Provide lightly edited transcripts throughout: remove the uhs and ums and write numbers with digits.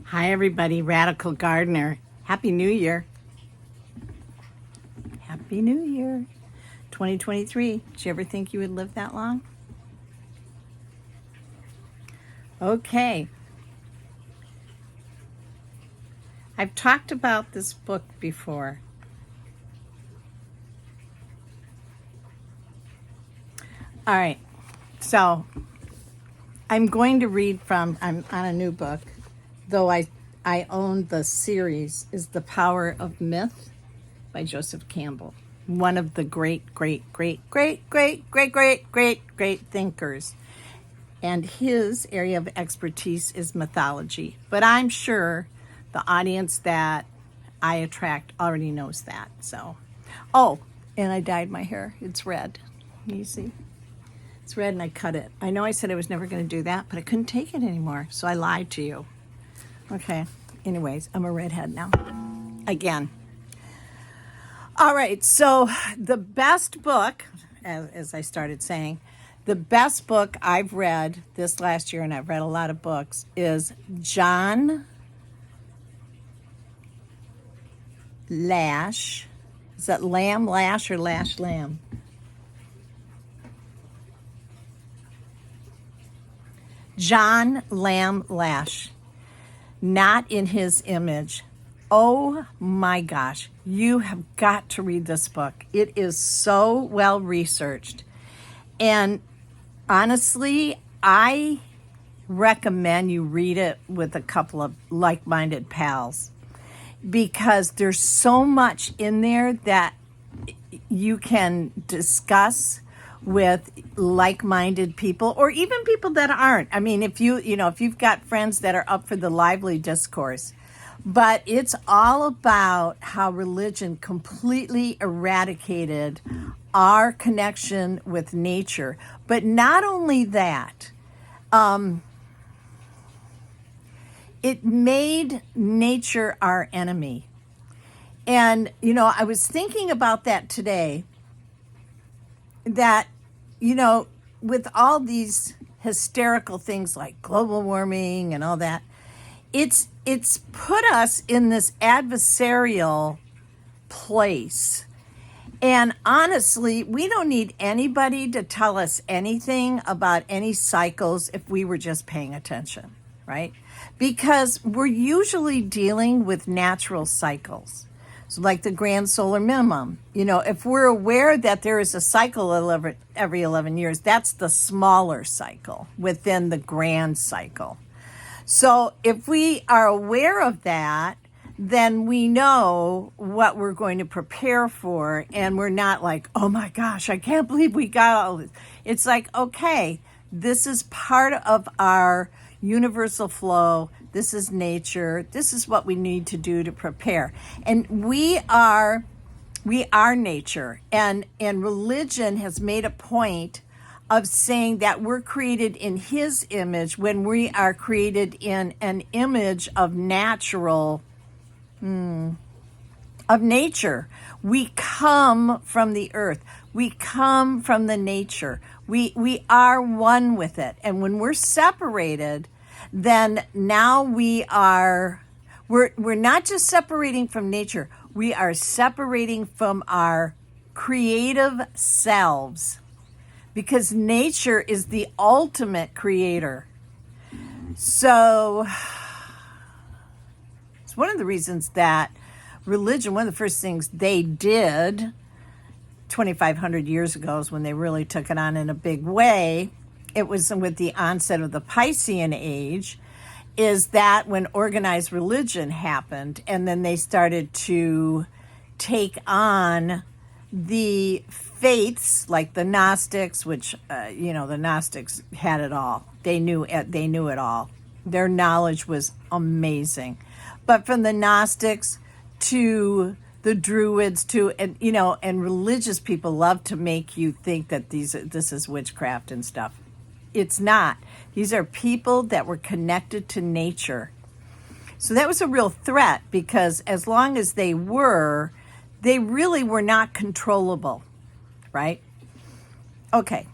Hi, everybody. Radical Gardener. Happy New Year. Happy New Year. 2023. Did you ever think you would live that long? Okay. I've talked about this book before. All right. So I'm going to read from, I'm on a new book, though I own the series, is The Power of Myth by Joseph Campbell, one of the great thinkers. And his area of expertise is mythology. But I'm sure the audience that I attract already knows that. So, oh, and I dyed my hair. It's red. You see? It's red and I cut it. I know I said I was never going to do that, but I couldn't take it anymore. So I lied to you. Okay. Anyways, I'm a redhead now. Again. All right. So the best book, as I started saying, the best book I've read this last year, and I've read a lot of books, is John Lash. Is that Lamb Lash or Lash Lamb? John Lamb Lash. Not in His Image. Oh my gosh, you have got to read this book. It is so well researched. And honestly, I recommend you read it with a couple of like-minded pals because there's so much in there that you can discuss with like-minded people or even people that aren't. I mean, if you've got friends that are up for the lively discourse. But it's all about how religion completely eradicated our connection with nature. But not only that, it made nature our enemy. And, I was thinking about that today, that, with all these hysterical things like global warming and all that, it's put us in this adversarial place. And honestly, we don't need anybody to tell us anything about any cycles if we were just paying attention, right? Because we're usually dealing with natural cycles. So like the grand solar minimum, if we're aware that there is a cycle every 11 years, that's the smaller cycle within the grand cycle. So if we are aware of that, then we know what we're going to prepare for, and we're not like, oh my gosh, I can't believe we got all this. It's like, okay, this is part of our universal flow. This is nature. This is what we need to do to prepare. And we are nature, and religion has made a point of saying that we're created in His image when we are created in an image of of nature. We come from the earth. We come from the nature. We are one with it. And when we're separated, then now we're not just separating from nature. We are separating from our creative selves. Because nature is the ultimate creator. So it's one of the reasons that religion, one of the first things they did 2,500 years ago is when they really took it on in a big way. It was with the onset of the Piscean Age, is that when organized religion happened, and then they started to take on the faiths like the Gnostics, which the Gnostics had it all. They knew it all. Their knowledge was amazing. But from the Gnostics to the Druids and religious people love to make you think that this is witchcraft and stuff. It's not. These are people that were connected to nature. So that was a real threat because as long as they really were not controllable. Right? Okay.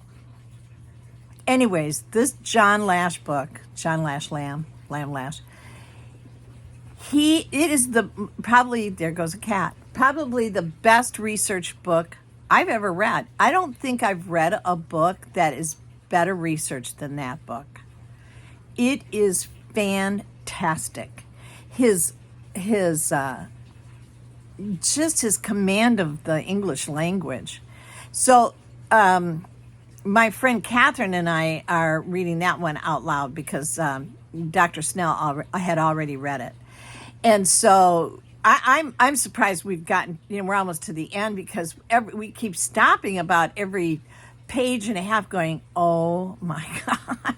Anyways, this John Lash book, John Lash Lamb Lash, It is probably, there goes a cat, probably the best research book I've ever read. I don't think I've read a book that is better researched than that book. It is fantastic. His just his command of the English language. So my friend Catherine and I are reading that one out loud because Dr. Snell had already read it. And so I'm surprised we've gotten, we're almost to the end, because we keep stopping about every page and a half going, oh my God.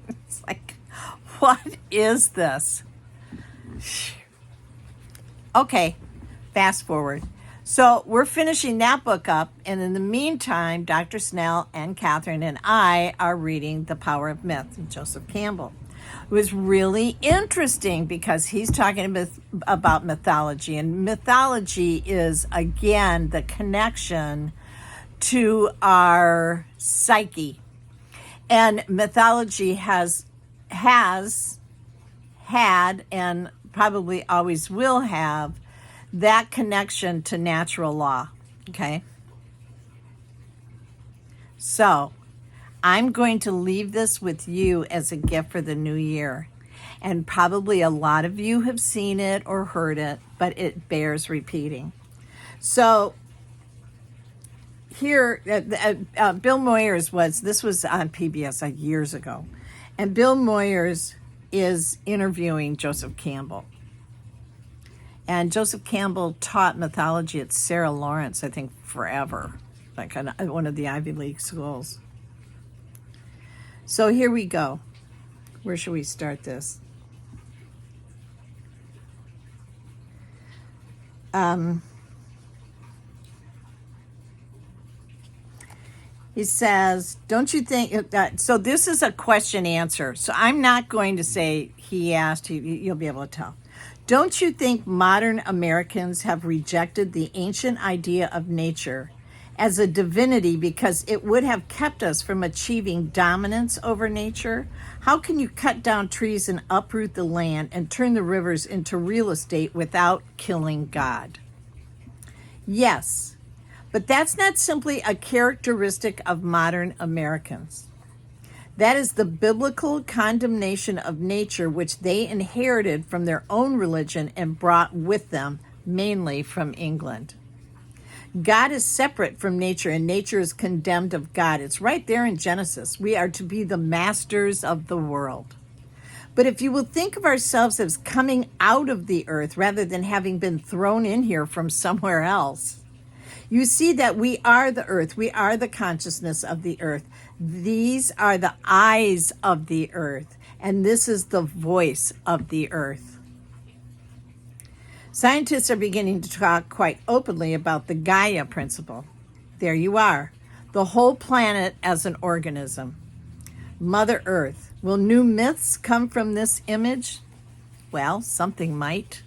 It's like, what is this? Okay, fast forward. So we're finishing that book up, and in the meantime, Dr. Snell and Catherine and I are reading The Power of Myth, Joseph Campbell. It was really interesting because he's talking about mythology, and mythology is, again, the connection to our psyche. And mythology has had and probably always will have that connection to natural law. Okay? So I'm going to leave this with you as a gift for the new year. And probably a lot of you have seen it or heard it, but it bears repeating. So here, Bill Moyers this was on PBS years ago. And Bill Moyers is interviewing Joseph Campbell. And Joseph Campbell taught mythology at Sarah Lawrence, I think, forever, like one of the Ivy League schools. So here we go. Where should we start this? He says, don't you think, so this is a question answer. So I'm not going to say he asked, you'll be able to tell. Don't you think modern Americans have rejected the ancient idea of nature as a divinity because it would have kept us from achieving dominance over nature? How can you cut down trees and uproot the land and turn the rivers into real estate without killing God? Yes, but that's not simply a characteristic of modern Americans. That is the biblical condemnation of nature, which they inherited from their own religion and brought with them, mainly from England. God is separate from nature, and nature is condemned of God. It's right there in Genesis. We are to be the masters of the world. But if you will think of ourselves as coming out of the earth rather than having been thrown in here from somewhere else, you see that we are the earth. We are the consciousness of the earth. These are the eyes of the earth, and this is the voice of the earth. Scientists are beginning to talk quite openly about the Gaia principle. There you are, the whole planet as an organism. Mother Earth. Will new myths come from this image? Well, something might.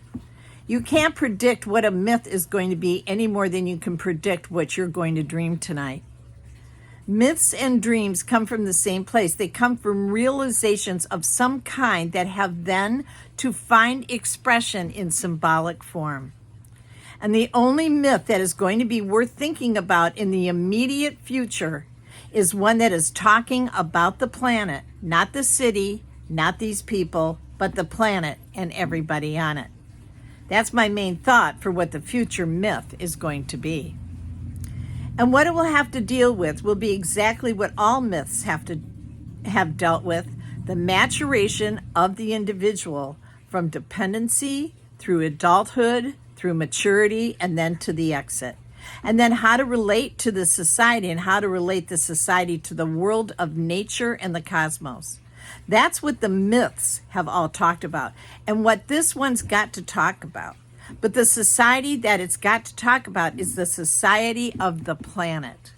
You can't predict what a myth is going to be any more than you can predict what you're going to dream tonight. Myths and dreams come from the same place. They come from realizations of some kind that have then to find expression in symbolic form. And the only myth that is going to be worth thinking about in the immediate future is one that is talking about the planet, not the city, not these people, but the planet and everybody on it. That's my main thought for what the future myth is going to be. And what it will have to deal with will be exactly what all myths have dealt with, the maturation of the individual from dependency through adulthood, through maturity, and then to the exit. And then how to relate to the society and how to relate the society to the world of nature and the cosmos. That's what the myths have all talked about and what this one's got to talk about. But the society that it's got to talk about is the society of the planet.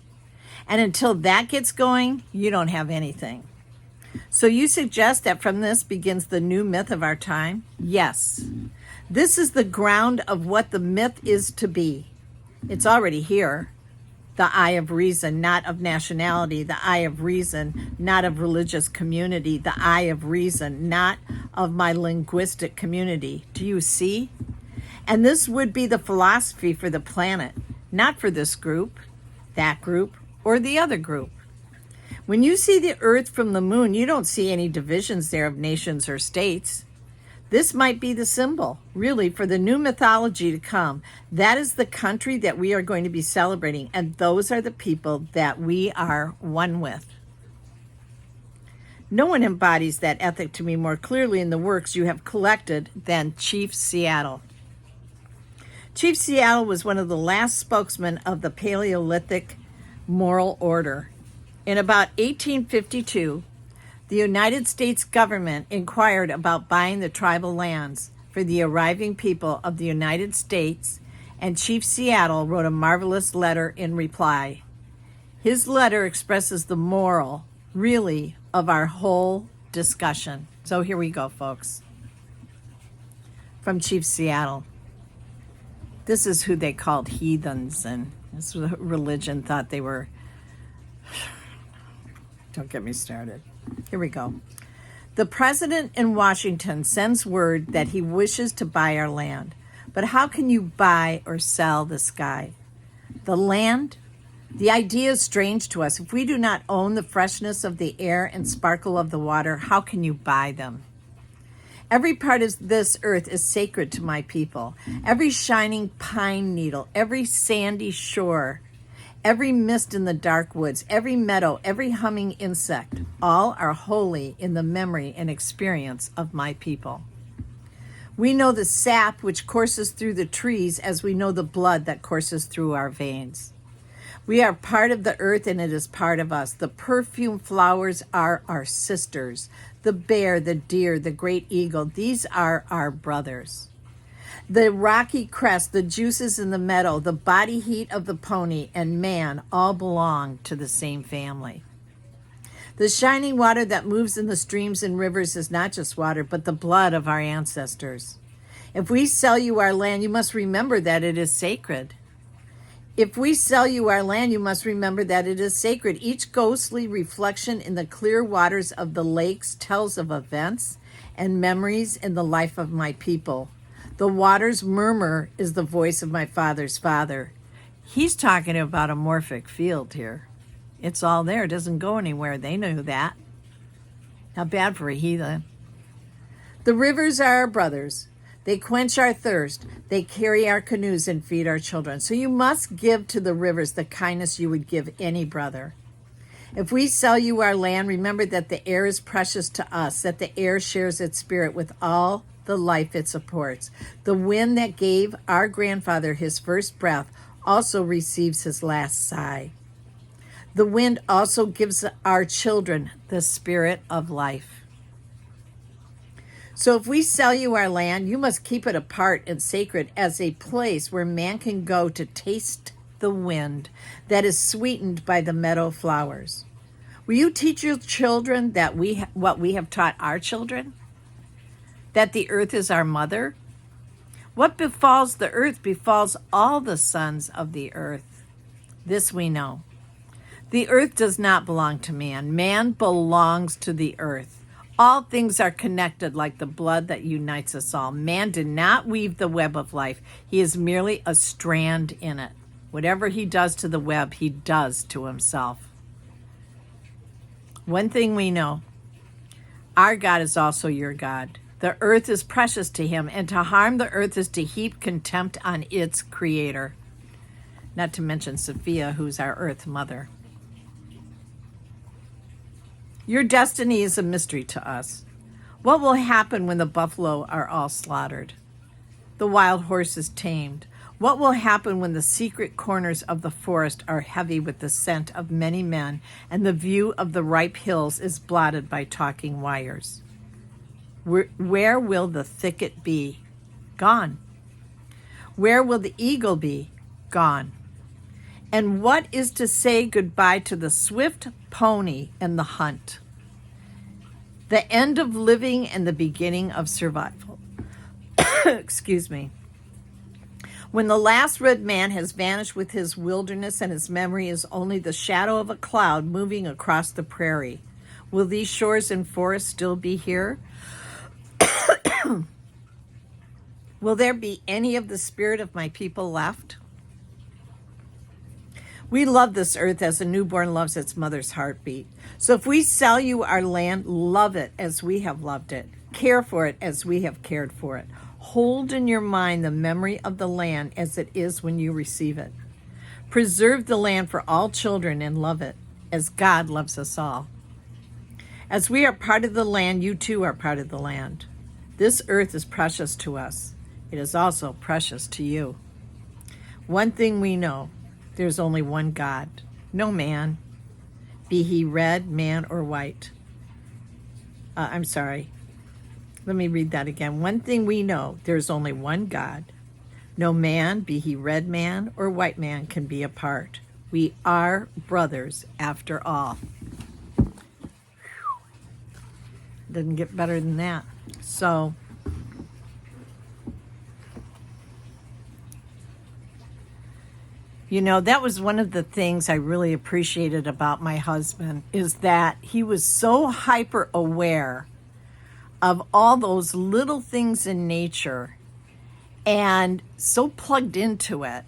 And until that gets going, you don't have anything. So you suggest that from this begins the new myth of our time? Yes. This is the ground of what the myth is to be. It's already here. The eye of reason, not of nationality. The eye of reason, not of religious community. The eye of reason, not of my linguistic community. Do you see? And this would be the philosophy for the planet, not for this group, that group, or the other group. When you see the Earth from the moon, you don't see any divisions there of nations or states. This might be the symbol, really, for the new mythology to come. That is the country that we are going to be celebrating, and those are the people that we are one with. No one embodies that ethic to me more clearly in the works you have collected than Chief Seattle. Chief Seattle was one of the last spokesmen of the Paleolithic moral order. In about 1852, the United States government inquired about buying the tribal lands for the arriving people of the United States, and Chief Seattle wrote a marvelous letter in reply. His letter expresses the moral, really, of our whole discussion. So here we go, folks. From Chief Seattle. This is who they called heathens, and this religion thought they were... Don't get me started. Here we go. The president in Washington sends word that he wishes to buy our land. But how can you buy or sell the sky? The land? The idea is strange to us. If we do not own the freshness of the air and sparkle of the water, how can you buy them? Every part of this earth is sacred to my people. Every shining pine needle, every sandy shore, every mist in the dark woods, every meadow, every humming insect, all are holy in the memory and experience of my people. We know the sap which courses through the trees as we know the blood that courses through our veins. We are part of the earth and it is part of us. The perfume flowers are our sisters. The bear, the deer, the great eagle, these are our brothers. The rocky crest, the juices in the meadow, the body heat of the pony, and man all belong to the same family. The shining water that moves in the streams and rivers is not just water, but the blood of our ancestors. If we sell you our land, you must remember that it is sacred. If we sell you our land, you must remember that it is sacred. Each ghostly reflection in the clear waters of the lakes tells of events and memories in the life of my people. The water's murmur is the voice of my father's father. He's talking about a morphic field here. It's all there. It doesn't go anywhere. They knew that. Not bad for a heathen. The rivers are our brothers. They quench our thirst. They carry our canoes and feed our children. So you must give to the rivers the kindness you would give any brother. If we sell you our land, remember that the air is precious to us, that the air shares its spirit with all the life it supports. The wind that gave our grandfather his first breath also receives his last sigh. The wind also gives our children the spirit of life. So if we sell you our land, you must keep it apart and sacred as a place where man can go to taste the wind that is sweetened by the meadow flowers. Will you teach your children that what we have taught our children? That the earth is our mother? What befalls the earth befalls all the sons of the earth. This we know. The earth does not belong to man. Man belongs to the earth. All things are connected like the blood that unites us all. Man did not weave the web of life. He is merely a strand in it. Whatever he does to the web, he does to himself. One thing we know, our God is also your God. The earth is precious to him, and to harm the earth is to heap contempt on its creator. Not to mention Sophia, who's our earth mother. Your destiny is a mystery to us. What will happen when the buffalo are all slaughtered? The wild horses tamed? What will happen when the secret corners of the forest are heavy with the scent of many men and the view of the ripe hills is blotted by talking wires? Where will the thicket be? Gone. Where will the eagle be? Gone. And what is to say goodbye to the swift pony and the hunt? The end of living and the beginning of survival. Excuse me. When the last red man has vanished with his wilderness and his memory is only the shadow of a cloud moving across the prairie, will these shores and forests still be here? Will there be any of the spirit of my people left? We love this earth as a newborn loves its mother's heartbeat. So if we sell you our land, love it as we have loved it. Care for it as we have cared for it. Hold in your mind the memory of the land as it is when you receive it. Preserve the land for all children and love it as God loves us all. As we are part of the land, you too are part of the land. This earth is precious to us. It is also precious to you. One thing we know, there's only one God, no man, be he red, man, or white. I'm sorry. Let me read that again. One thing we know, there's only one God. No man, be he red man or white man, can be apart. We are brothers after all. Doesn't get better than that. So, you know, that was one of the things I really appreciated about my husband, is that he was so hyper aware of all those little things in nature and so plugged into it.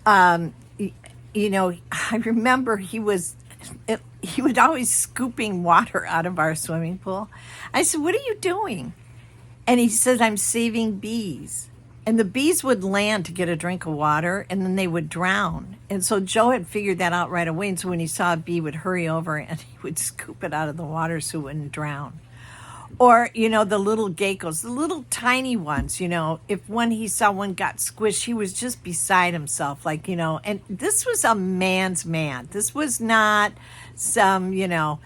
You know, I remember he would always scooping water out of our swimming pool. I said, "What are you doing?" And he said, "I'm saving bees." And the bees would land to get a drink of water, and then they would drown. And so Joe had figured that out right away. And so when he saw a bee, he would hurry over and he would scoop it out of the water so it wouldn't drown. Or, you know, the little geckos, the little tiny ones, you know, if when he saw one got squished, he was just beside himself, like, you know, and this was a man's man. This was not some, you know,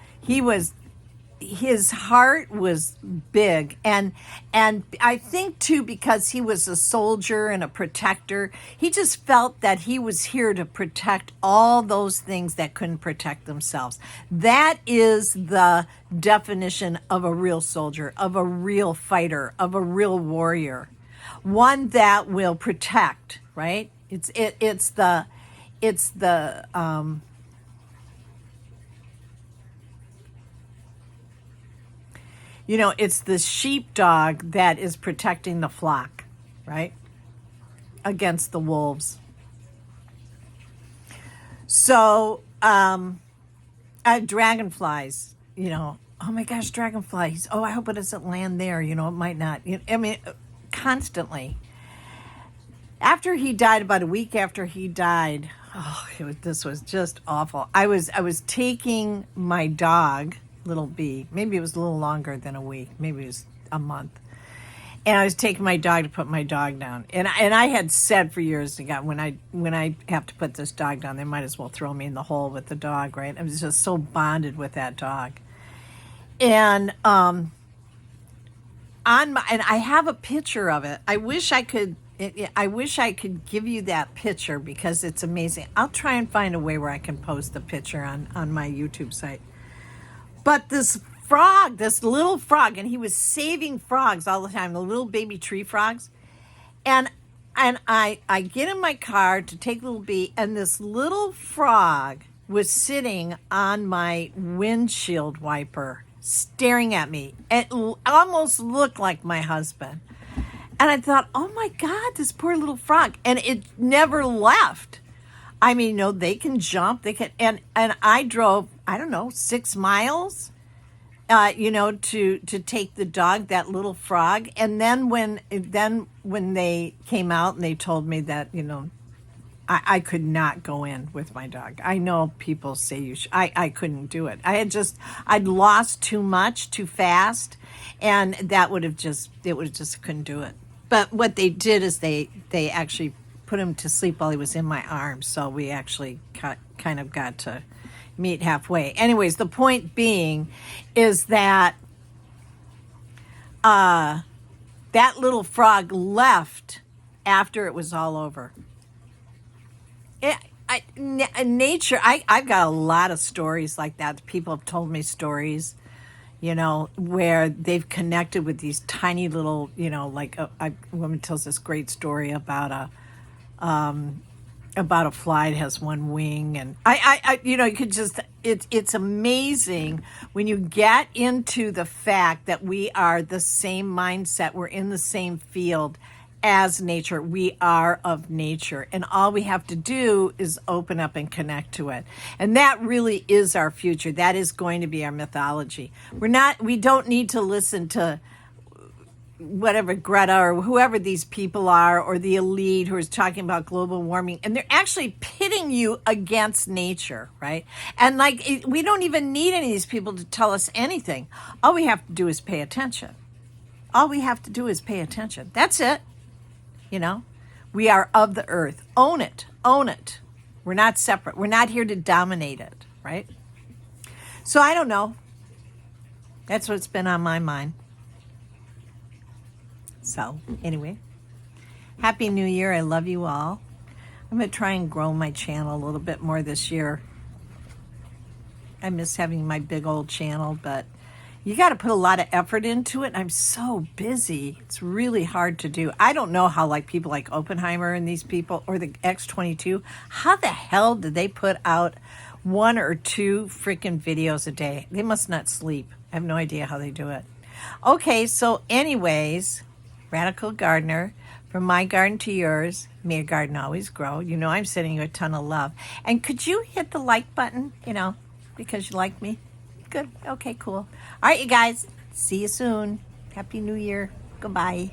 his heart was big. And I think too, because he was a soldier and a protector, he just felt that he was here to protect all those things that couldn't protect themselves. That is the definition of a real soldier, of a real fighter, of a real warrior, one that will protect, right? It's the you know, it's the sheepdog that is protecting the flock, right? Against the wolves. So, dragonflies, you know, oh my gosh, dragonflies. Oh, I hope it doesn't land there. You know, it might not. I mean, constantly. After he died, about a week after he died, this was just awful. I was taking my dog, little B, maybe it was a little longer than a week, maybe it was a month, and I was taking my dog to put my dog down, and I had said for years to God, when I have to put this dog down, they might as well throw me in the hole with the dog, right? I was just so bonded with that dog. And and I have a picture of it. I wish I could give you that picture because it's amazing. I'll try and find a way where I can post the picture on my YouTube site. But this frog, this little frog, and he was saving frogs all the time, the little baby tree frogs. And I get in my car to take little B, and this little frog was sitting on my windshield wiper, staring at me. It almost looked like my husband. And I thought, oh my God, this poor little frog. And it never left. I mean, no, they can jump. They can, and I drove, I don't know, 6 miles, you know, to take the dog, that little frog. And then when they came out and they told me that, you know, I could not go in with my dog. I know people say you should. I couldn't do it. I'd lost too much too fast, and it would have just couldn't do it. But what they did is they actually put him to sleep while he was in my arms. So we actually kind of got to meet halfway. Anyways, the point being is that that little frog left after it was all over. Nature, I've got a lot of stories like that. People have told me stories, you know, where they've connected with these tiny little, you know, like a woman tells this great story about about a fly that has one wing, and I you know, you could just, it's amazing when you get into the fact that we are the same mindset, we're in the same field as nature. We are of nature, and all we have to do is open up and connect to it. And that really is our future. That is going to be our mythology. We don't need to listen to whatever Greta or whoever these people are, or the elite who is talking about global warming, and they're actually pitting you against nature, right? And like, we don't even need any of these people to tell us anything. All we have to do is pay attention. All we have to do is pay attention. That's it. You know, we are of the earth. Own it. Own it. We're not separate. We're not here to dominate it, right? So I don't know. That's what's been on my mind. So anyway, Happy New Year. I love you all. I'm going to try and grow my channel a little bit more this year. I miss having my big old channel, but you got to put a lot of effort into it. I'm so busy. It's really hard to do. I don't know how, like, people like Oppenheimer and these people, or the X-22, how the hell did they put out 1 or 2 freaking videos a day? They must not sleep. I have no idea how they do it. Okay, so anyways, Radical Gardener, from my garden to yours, may your garden always grow. You know I'm sending you a ton of love. And could you hit the like button, you know, because you like me? Good. Okay, cool. All right, you guys. See you soon. Happy New Year. Goodbye.